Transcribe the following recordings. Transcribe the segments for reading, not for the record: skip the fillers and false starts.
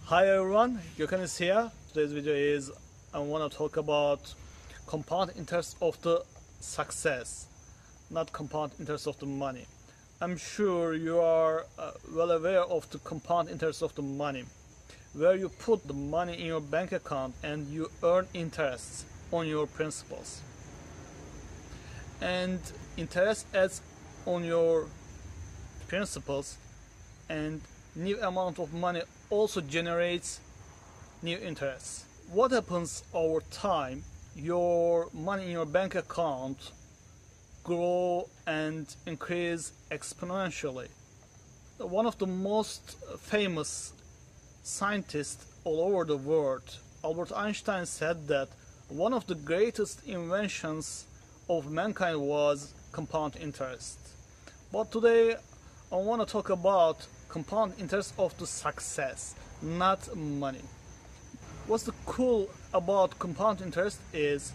Hi everyone, Gokhan is here. Today's video is I want to talk about compound interest of the success, not compound interest of the money. I'm sure you are well aware of the compound interest of the money, where you put the money in your bank account and you earn interest on your principals. And interest adds on your principals, and new amount of money also generates new interest. What happens over time? Your money in your bank account grow and increase exponentially. One of the most famous scientists all over the world, Albert Einstein, said that one of the greatest inventions of mankind was compound interest. But today I want to talk about compound interest of the success, not money. What's the cool about compound interest is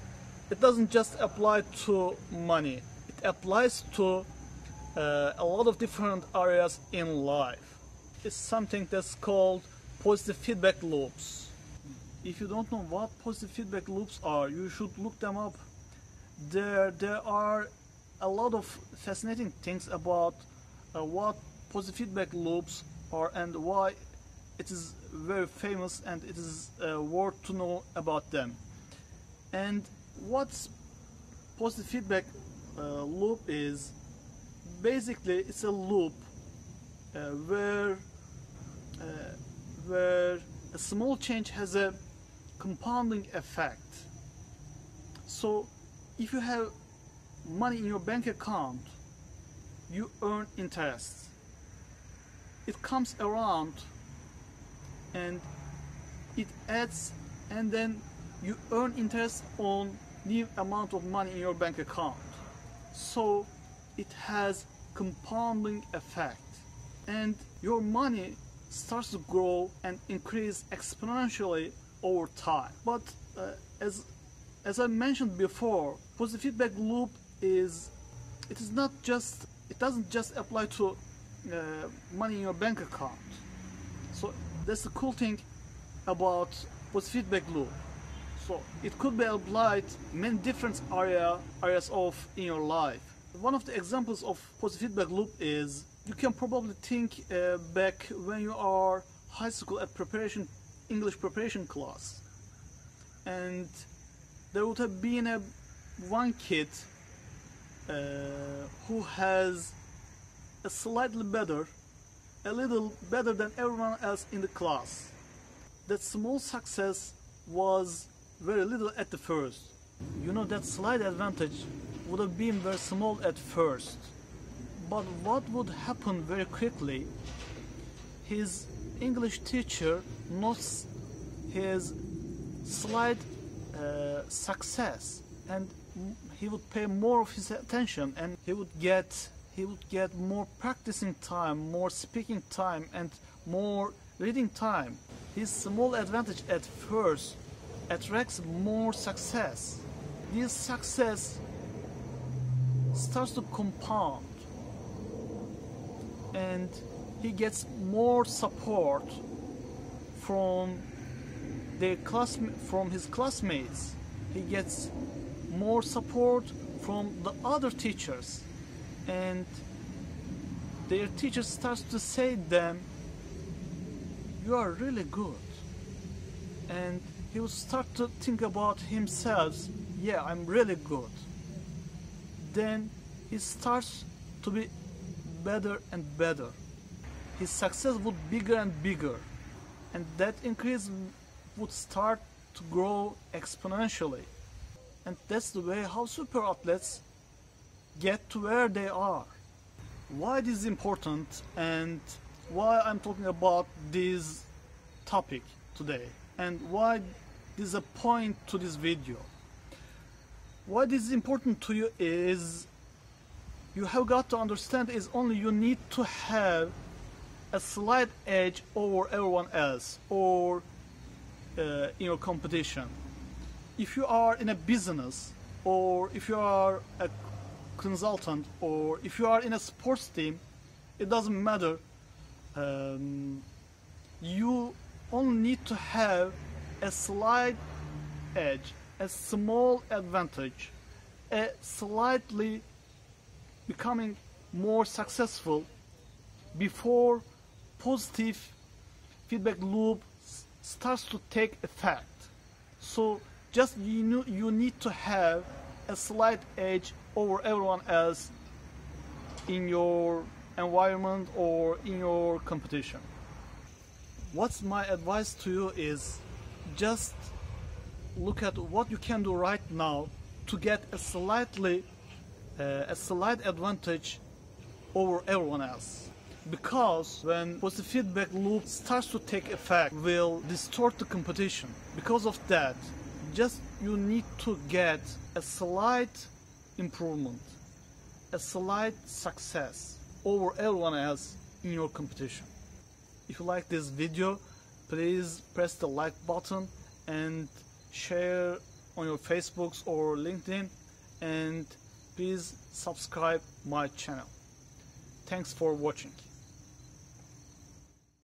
it doesn't just apply to money. It applies to a lot of different areas in life. It's something that's called positive feedback loops. If you don't know what positive feedback loops are, you should look them up. There are a lot of fascinating things about what positive feedback loops are and why it is very famous, and it is worth to know about them. And what's positive feedback loop is, basically it's a loop where a small change has a compounding effect. So if you have money in your bank account, you earn interest. It comes around and it adds, and then you earn interest on new amount of money in your bank account. So it has compounding effect, and your money starts to grow and increase exponentially over time. But as I mentioned before, positive feedback loop it doesn't just apply to money in your bank account. So that's the cool thing about positive feedback loop. So it could be applied many different areas of in your life. One of the examples of positive feedback loop is, you can probably think back when you are high school at English preparation class, and there would have been one kid who has a little better than everyone else in the class. That small success was very little at the first. You know, that slight advantage would have been very small at first. But what would happen very quickly, his English teacher noticed his slight success, and he would pay more of his attention, and he would get more practicing time, more speaking time, and more reading time. His small advantage at first attracts more success. This success starts to compound, and he gets more support from his classmates. He gets more support from the other teachers, and their teachers starts to say to them, "You are really good." And he will start to think about himself, "Yeah, I'm really good." Then he starts to be better and better. His success would bigger and bigger, and that increase would start to grow exponentially. And that's the way how super athletes get to where they are. Why this is important, and why I'm talking about this topic today, and why this is a point to this video. Why this is important to you is, you have got to understand is only you need to have a slight edge over everyone else, or in your competition. If you are in a business, or if you are a consultant, or if you are in a sports team, it doesn't matter. You only need to have a slight edge, a small advantage, a slightly becoming more successful before positive feedback loop starts to take effect. So just you need to have a slight edge over everyone else in your environment or in your competition. What's my advice to you is just look at what you can do right now to get a slight advantage over everyone else. Because when positive feedback loop starts to take effect, will distort the competition. Because of that, just you need to get a slight improvement, a slight success over everyone else in your competition. If you like this video, please press the like button and share on your Facebooks or LinkedIn, and please subscribe my channel. Thanks for watching.